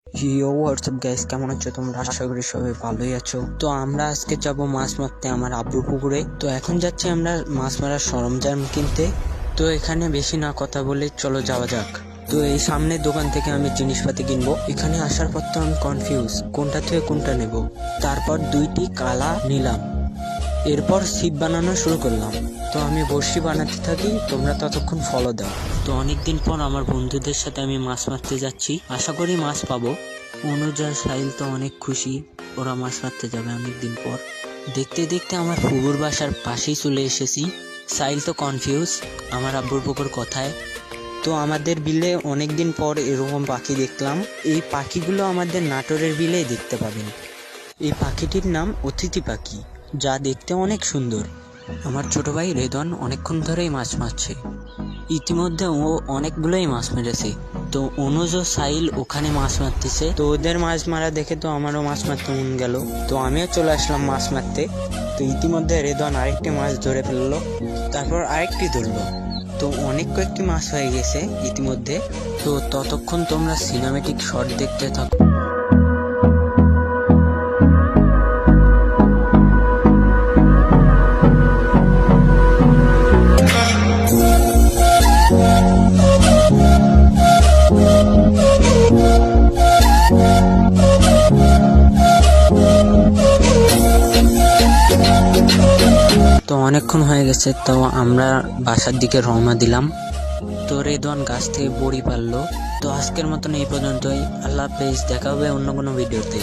ইয়ো WhatsApp guys, কেমন আছো তোমরা? আশা করি সবাই ভালোই আছো। তো আমরা আজকে যাব মাছ মারতে আমার আব্বুর পুকুরে। তো এখন যাচ্ছি আমরা মাছ মারার সরঞ্জাম কিনতে। তো এখানে বেশি না কথা বলে চলো যাওয়া যাক। তো এই সামনের দোকান থেকে আমি জিনিসপাতি কিনবো। এখানে আসার পর তো আমি কনফিউজ, কোনটা থেকে কোনটা নেব। তারপর দুইটি কালা নিলাম, এরপর ছিপ বানানো শুরু করলাম। তো আমি বড়শি বানাতে থাকি, তোমরা ততক্ষণ ফলো দাও। তো অনেকদিন পর আমার বন্ধুদের সাথে আমি মাছ মারতে যাচ্ছি, আশা করি মাছ পাবো। অনুজা সাহিল তো অনেক খুশি, ওরা মাছ মারতে যাবে অনেকদিন পর। দেখতে দেখতে আমার পুকুর বাসার পাশেই চলে এসেছি। সাহিল তো কনফিউজ আমার আব্বুর পুকুর কথায়। তো আমাদের বিলে অনেকদিন পর এরকম পাখি দেখলাম। এই পাখিগুলো আমাদের নাটোরের বিলেই দেখতে পাবেন। এই পাখিটির নাম অতিথি পাখি, যা দেখতে অনেক সুন্দর। আমার ছোট ভাই রেদন অনেকক্ষণ ধরেই মাছ মারছে, ইতিমধ্যে ও অনেকগুলোই মাছ মেরেছে। তো অনুজ ও সাইল ওখানে মাছ মারতেছে। তো ওদের মাছ মারা দেখে তো আমারও মাছ মারতে মন গেল, তো আমিও চলে আসলাম মাছ মারতে। তো ইতিমধ্যে রেদন আরেকটি মাছ ধরে ফেললো, তারপর আরেকটি ধরলো। তো অনেক কয়েকটি মাছ হয়ে গেছে ইতিমধ্যে। তো ততক্ষণ তোমরা সিনেমেটিক শট দেখতে থাকো। তো অনেকক্ষণ হয়ে গেছে, তো আমরা বাসার দিকে রওনা দিলাম। তো রেদওয়ান গাছ থেকে বড়ি পারলো। তো আজকের মতন এই পর্যন্তই, আল্লাহ হাফেজ, দেখা হবে অন্য কোনো ভিডিওতে।